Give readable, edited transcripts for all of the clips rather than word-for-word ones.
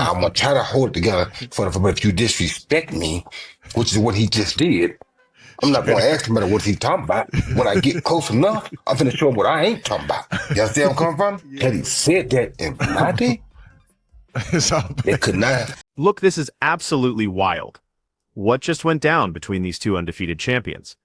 I'm gonna try to hold it together but if you disrespect me, which is what he just did, I'm not gonna ask him about what he's talking about. When I get close enough, I'm finna show him what I ain't talking about. You understand where I'm coming from? Yeah. Had he said that in my day, they could not. Look, this is absolutely wild. What just went down between these two undefeated champions?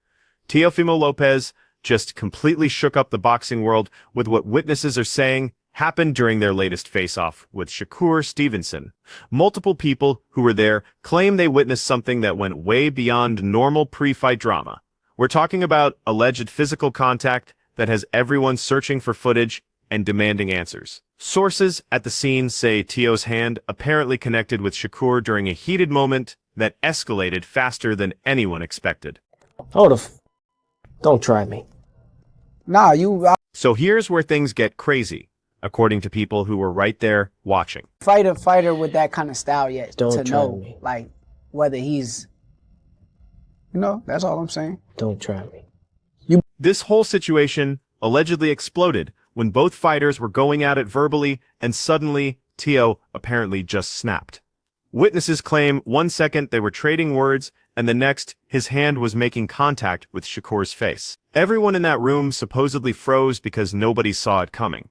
Teofimo Lopez just completely shook up the boxing world with what witnesses are saying happened during their latest face-off with Shakur Stevenson. Multiple people who were there claim they witnessed something that went way beyond normal pre-fight drama. We're talking about alleged physical contact that has everyone searching for footage and demanding answers. Sources at the scene say Teo's hand apparently connected with Shakur during a heated moment that escalated faster than anyone expected. Don't try me. Nah, you So here's where things get crazy, according to people who were right there watching. fight a fighter with that kind of style yet Don't to try know, me. like, whether he's, that's all I'm saying. Don't try me. This whole situation allegedly exploded when both fighters were going at it verbally, and suddenly Teo apparently just snapped. Witnesses claim 1 second they were trading words, and the next, his hand was making contact with Shakur's face. Everyone in that room supposedly froze because nobody saw it coming.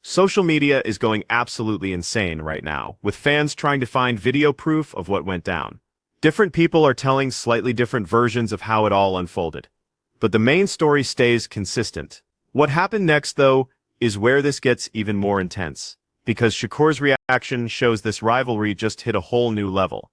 Social media is going absolutely insane right now, with fans trying to find video proof of what went down. Different people are telling slightly different versions of how it all unfolded. But the main story stays consistent. What happened next, though, is where this gets even more intense, because Shakur's reaction shows this rivalry just hit a whole new level.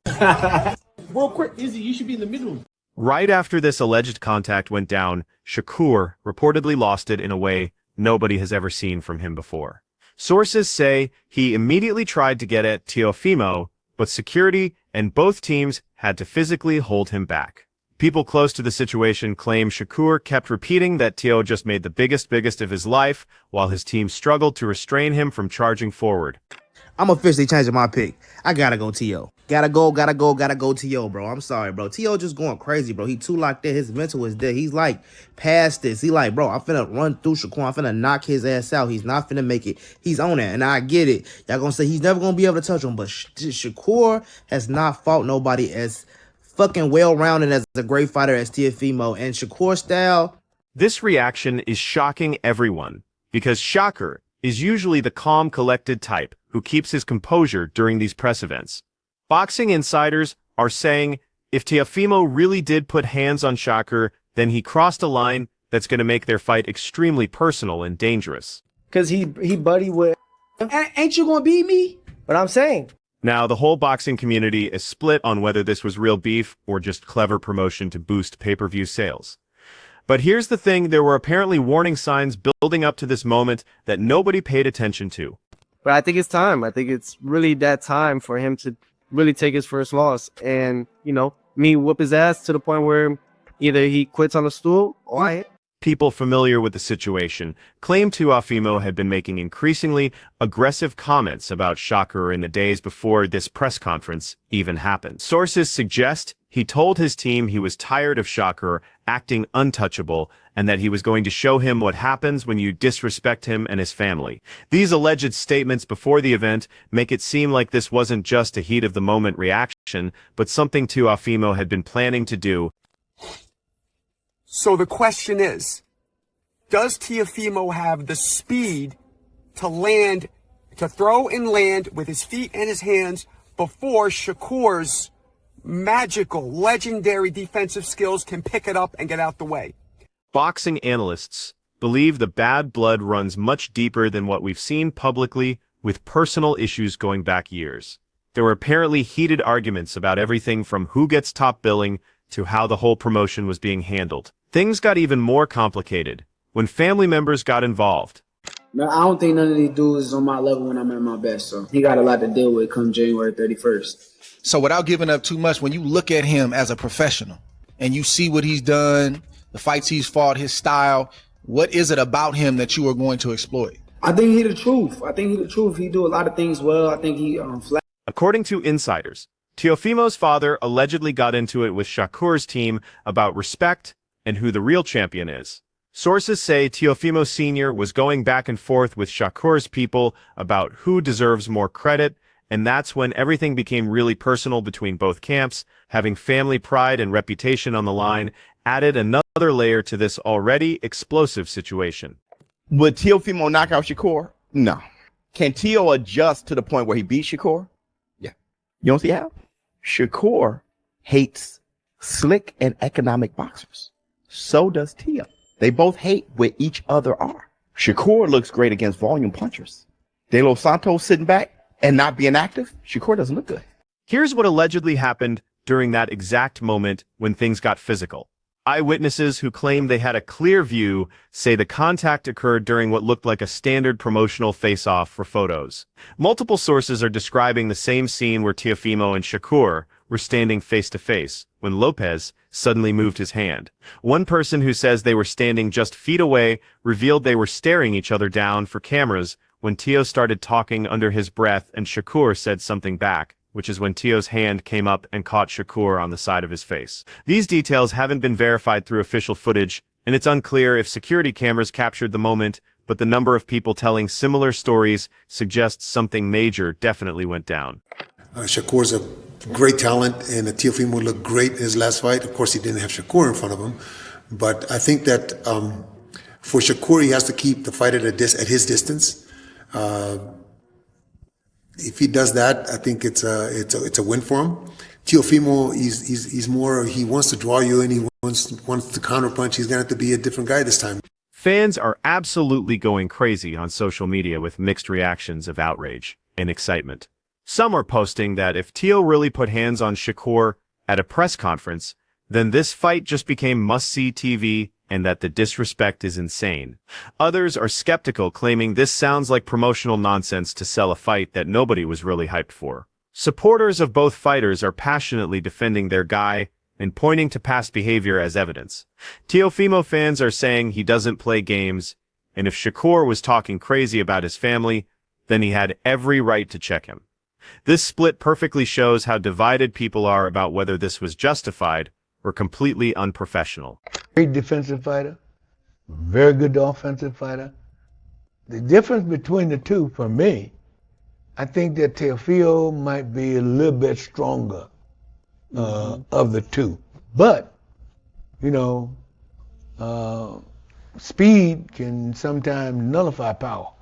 Real quick, Izzy, you should be in the middle. Right after this alleged contact went down, Shakur reportedly lost it in a way nobody has ever seen from him before. Sources say he immediately tried to get at Teofimo, but security and both teams had to physically hold him back. People close to the situation claim Shakur kept repeating that Teo just made the biggest of his life, while his team struggled to restrain him from charging forward. I'm officially changing my pick. I gotta go Teo. Gotta go Teo, bro. I'm sorry, bro. Teo just going crazy, bro. He too locked in. His mental is dead. He's like past this. He like, bro, I'm finna run through Shakur. I'm finna knock his ass out. He's not finna make it. He's on it, and I get it. Y'all gonna say he's never gonna be able to touch him, but Shakur has not fought nobody as fucking well-rounded as a great fighter as Teofimo, and Shakur style. This reaction is shocking everyone, because Shakur is usually the calm, collected type who keeps his composure during these press events. Boxing insiders are saying if Teofimo really did put hands on Shakur, then he crossed a line that's going to make their fight extremely personal and dangerous. Cause he buddy with. Ain't you gonna beat me? But I'm saying. Now, the whole boxing community is split on whether this was real beef or just clever promotion to boost pay-per-view sales. But here's the thing, there were apparently warning signs building up to this moment that nobody paid attention to. But I think it's time. I think it's really that time for him to really take his first loss and, me whoop his ass to the point where either he quits on the stool or I. People familiar with the situation claim Teofimo had been making increasingly aggressive comments about Shakur in the days before this press conference even happened. Sources suggest he told his team he was tired of Shakur acting untouchable and that he was going to show him what happens when you disrespect him and his family. These alleged statements before the event make it seem like this wasn't just a heat-of-the-moment reaction, but something Teofimo had been planning to do. So the question is, does Teofimo have the speed to throw and land with his feet and his hands before Shakur's magical, legendary defensive skills can pick it up and get out the way? Boxing analysts believe the bad blood runs much deeper than what we've seen publicly, with personal issues going back years. There were apparently heated arguments about everything from who gets top billing to how the whole promotion was being handled. Things got even more complicated when family members got involved. No, I don't think none of these dudes is on my level when I'm at my best, so he got a lot to deal with come January 31st. So without giving up too much, when you look at him as a professional and you see what he's done, the fights he's fought, his style, what is it about him that you are going to exploit? I think he the truth. He do a lot of things well. I think he flat. According to insiders, Teofimo's father allegedly got into it with Shakur's team about respect and who the real champion is. Sources say Teofimo Sr. was going back and forth with Shakur's people about who deserves more credit and that's when everything became really personal between both camps. Having family pride and reputation on the line added another layer to this already explosive situation. Would Teofimo knock out Shakur? No. Can Teo adjust to the point where he beats Shakur? Yeah. You don't see how? Shakur hates slick and economic boxers. So does Teo. They both hate where each other are. Shakur looks great against volume punchers. De Los Santos sitting back and not being active, Shakur doesn't look good. Here's what allegedly happened during that exact moment when things got physical. Eyewitnesses who claim they had a clear view say the contact occurred during what looked like a standard promotional face-off for photos. Multiple sources are describing the same scene where Teofimo and Shakur were standing face-to-face when Lopez suddenly moved his hand. One person who says they were standing just feet away revealed they were staring each other down for cameras when Teo started talking under his breath and Shakur said something back, which is when Teo's hand came up and caught Shakur on the side of his face. These details haven't been verified through official footage, and it's unclear if security cameras captured the moment, but the number of people telling similar stories suggests something major definitely went down. Shakur's a great talent, and Teofimo looked great in his last fight. Of course, he didn't have Shakur in front of him, but I think that for Shakur, he has to keep the fight at his distance. If he does that, I think it's a win for him. Teofimo, he's more, he wants to draw you and he wants to counterpunch. He's gonna have to be a different guy this time. Fans are absolutely going crazy on social media with mixed reactions of outrage and excitement. Some are posting that if Teo really put hands on Shakur at a press conference, then this fight just became must-see TV and that the disrespect is insane. Others are skeptical, claiming this sounds like promotional nonsense to sell a fight that nobody was really hyped for. Supporters of both fighters are passionately defending their guy and pointing to past behavior as evidence. Teofimo fans are saying he doesn't play games, and if Shakur was talking crazy about his family, then he had every right to check him. This split perfectly shows how divided people are about whether this was justified or completely unprofessional. Great defensive fighter, very good offensive fighter. The difference between the two, for me, I think that Teofimo might be a little bit stronger of the two. But, you know, speed can sometimes nullify power.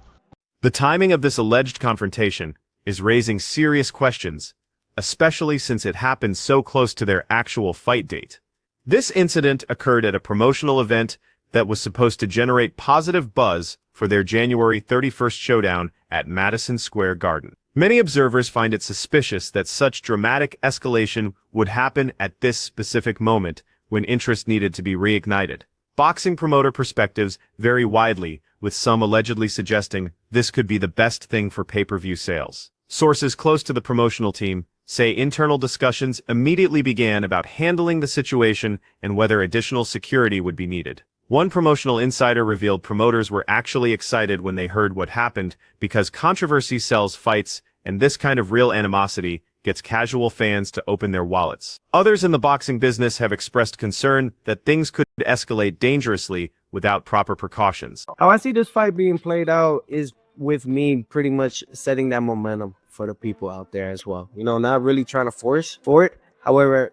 The timing of this alleged confrontation is raising serious questions, especially since it happened so close to their actual fight date. This incident occurred at a promotional event that was supposed to generate positive buzz for their January 31st showdown at Madison Square Garden. Many observers find it suspicious that such dramatic escalation would happen at this specific moment when interest needed to be reignited. Boxing promoter perspectives vary widely, with some allegedly suggesting this could be the best thing for pay-per-view sales. Sources close to the promotional team say internal discussions immediately began about handling the situation and whether additional security would be needed. One promotional insider revealed promoters were actually excited when they heard what happened because controversy sells fights, and this kind of real animosity gets casual fans to open their wallets. Others in the boxing business have expressed concern that things could escalate dangerously without proper precautions. How I see this fight being played out is with me pretty much setting that momentum for the people out there as well. You know, not really trying to force for it. However,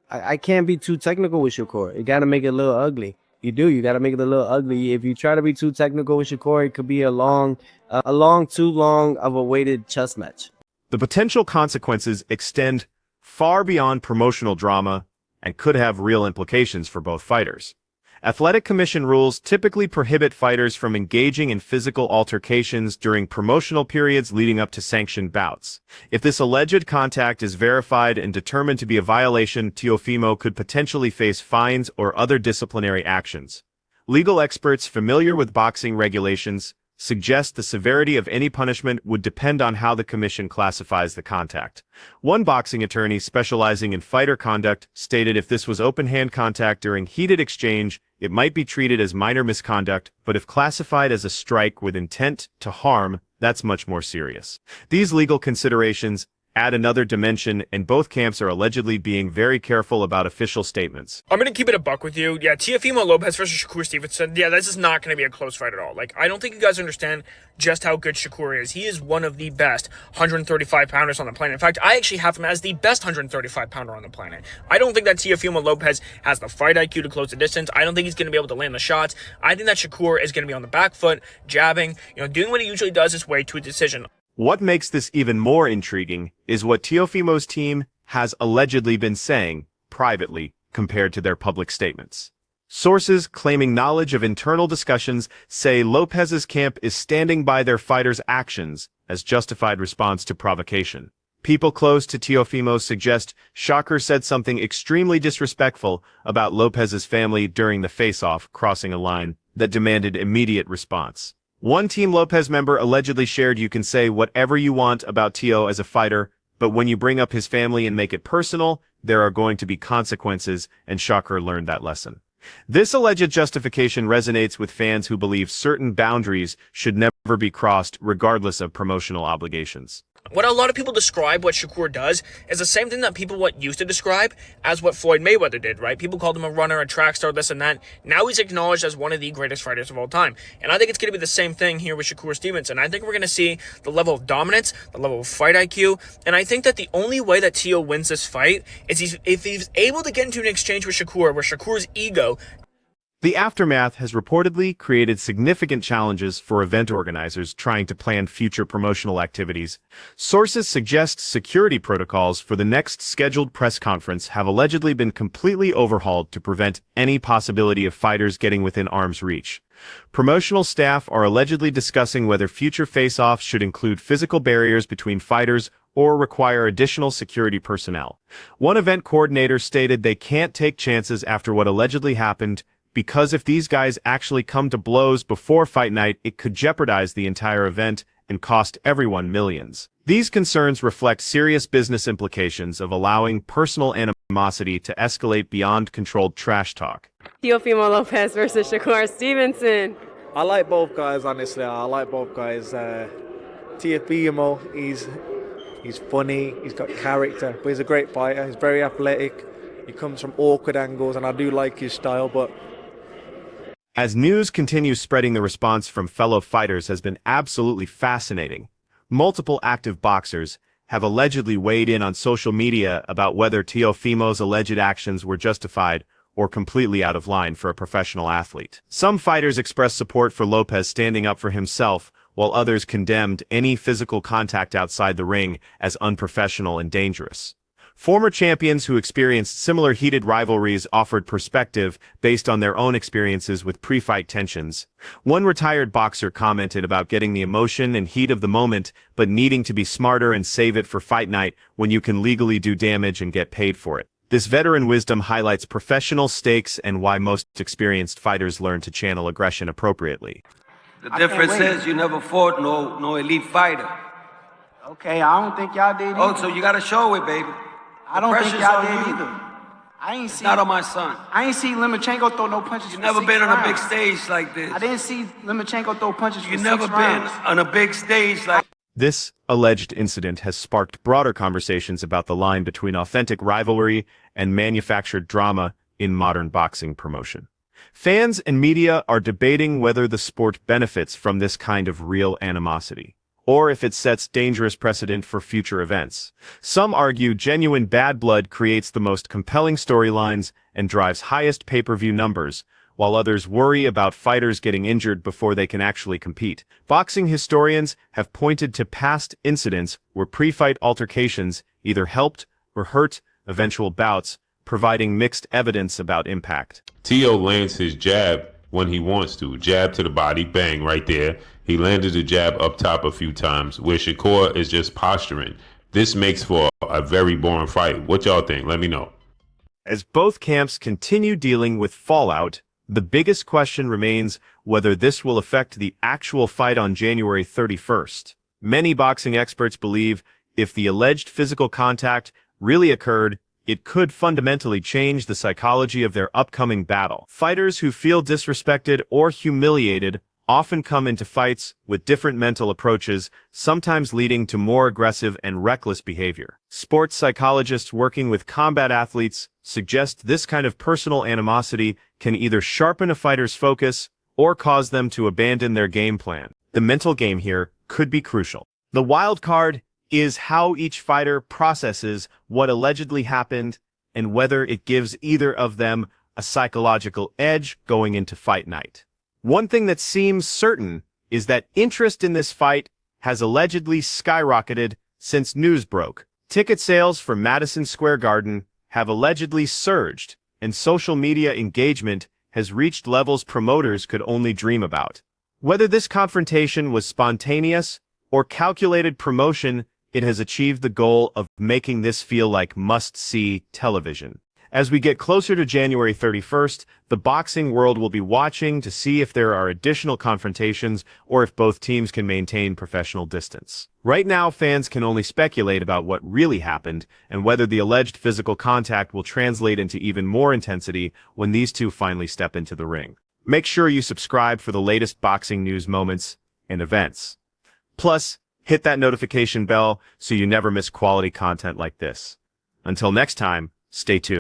I can't be too technical with Shakur. You got to make it a little ugly. You got to make it a little ugly. If you try to be too technical with Shakur, it could be too long of a weighted chess match. The potential consequences extend far beyond promotional drama and could have real implications for both fighters. Athletic Commission rules typically prohibit fighters from engaging in physical altercations during promotional periods leading up to sanctioned bouts. If this alleged contact is verified and determined to be a violation, Teofimo could potentially face fines or other disciplinary actions. Legal experts familiar with boxing regulations suggest the severity of any punishment would depend on how the commission classifies the contact. One boxing attorney specializing in fighter conduct stated if this was open-hand contact during heated exchange, it might be treated as minor misconduct, but if classified as a strike with intent to harm, that's much more serious. These legal considerations add another dimension, and both camps are allegedly being very careful about official statements. I'm going to keep it a buck with you. Yeah, Teofimo Lopez versus Shakur Stevenson. Yeah, this is not going to be a close fight at all. Like, I don't think you guys understand just how good Shakur is. He is one of the best 135-pounders on the planet. In fact, I actually have him as the best 135-pounder on the planet. I don't think that Teofimo Lopez has the fight IQ to close the distance. I don't think he's going to be able to land the shots. I think that Shakur is going to be on the back foot, jabbing, doing what he usually does his way to a decision. What makes this even more intriguing is what Teofimo's team has allegedly been saying privately compared to their public statements. Sources claiming knowledge of internal discussions say Lopez's camp is standing by their fighters' actions as justified response to provocation. People close to Teofimo suggest Shakur said something extremely disrespectful about Lopez's family during the face-off, crossing a line that demanded immediate response. One Team Lopez member allegedly shared, "You can say whatever you want about Teo as a fighter, but when you bring up his family and make it personal, there are going to be consequences," and Shakur learned that lesson. This alleged justification resonates with fans who believe certain boundaries should never be crossed regardless of promotional obligations. What a lot of people describe what Shakur does is the same thing that people used to describe as what Floyd Mayweather did, right? People called him a runner, a track star, this and that. Now he's acknowledged as one of the greatest fighters of all time. And I think it's going to be the same thing here with Shakur Stevenson. I think we're going to see the level of dominance, the level of fight IQ, and I think that the only way that Teo wins this fight is if he's able to get into an exchange with Shakur where Shakur's ego. The aftermath has reportedly created significant challenges for event organizers trying to plan future promotional activities. Sources suggest security protocols for the next scheduled press conference have allegedly been completely overhauled to prevent any possibility of fighters getting within arm's reach. Promotional staff are allegedly discussing whether future face-offs should include physical barriers between fighters or require additional security personnel. One event coordinator stated they can't take chances after what allegedly happened, because if these guys actually come to blows before fight night, it could jeopardize the entire event and cost everyone millions. These concerns reflect serious business implications of allowing personal animosity to escalate beyond controlled trash talk. Teofimo Lopez versus Shakur Stevenson. I like both guys, honestly. I like both guys. Teofimo, he's funny, he's got character, but he's a great fighter. He's very athletic. He comes from awkward angles, and I do like his style, but as news continues spreading, the response from fellow fighters has been absolutely fascinating. Multiple active boxers have allegedly weighed in on social media about whether Teofimo's alleged actions were justified or completely out of line for a professional athlete. Some fighters expressed support for Lopez standing up for himself, while others condemned any physical contact outside the ring as unprofessional and dangerous. Former champions who experienced similar heated rivalries offered perspective based on their own experiences with pre-fight tensions. One retired boxer commented about getting the emotion and heat of the moment, but needing to be smarter and save it for fight night when you can legally do damage and get paid for it. This veteran wisdom highlights professional stakes and why most experienced fighters learn to channel aggression appropriately. The difference is you never fought no elite fighter. Okay, I don't think y'all did either. Oh, so you gotta show it, baby. I don't think y'all did either. I ain't see. Not on my son. I ain't see Lomachenko throw no punches. You never been on a big stage like this. I didn't see Lomachenko throw punches. You never been on a big stage like. This alleged incident has sparked broader conversations about the line between authentic rivalry and manufactured drama in modern boxing promotion. Fans and media are debating whether the sport benefits from this kind of real animosity, or if it sets dangerous precedent for future events. Some argue genuine bad blood creates the most compelling storylines and drives highest pay-per-view numbers, while others worry about fighters getting injured before they can actually compete. Boxing historians have pointed to past incidents where pre-fight altercations either helped or hurt eventual bouts, providing mixed evidence about impact. Teo lands his jab when he wants to. Jab to the body, bang, right there. He landed the jab up top a few times, where Shakur is just posturing. This makes for a very boring fight. What y'all think? Let me know. As both camps continue dealing with fallout, the biggest question remains whether this will affect the actual fight on January 31st. Many boxing experts believe if the alleged physical contact really occurred, it could fundamentally change the psychology of their upcoming battle. Fighters who feel disrespected or humiliated often come into fights with different mental approaches, sometimes leading to more aggressive and reckless behavior. Sports psychologists working with combat athletes suggest this kind of personal animosity can either sharpen a fighter's focus or cause them to abandon their game plan. The mental game here could be crucial. The wild card is how each fighter processes what allegedly happened and whether it gives either of them a psychological edge going into fight night. One thing that seems certain is that interest in this fight has allegedly skyrocketed since news broke. Ticket sales for Madison Square Garden have allegedly surged, and social media engagement has reached levels promoters could only dream about. Whether this confrontation was spontaneous or calculated promotion, it has achieved the goal of making this feel like must-see television. As we get closer to January 31st, the boxing world will be watching to see if there are additional confrontations or if both teams can maintain professional distance. Right now, fans can only speculate about what really happened and whether the alleged physical contact will translate into even more intensity when these two finally step into the ring. Make sure you subscribe for the latest boxing news moments and events. Plus, hit that notification bell so you never miss quality content like this. Until next time, stay tuned.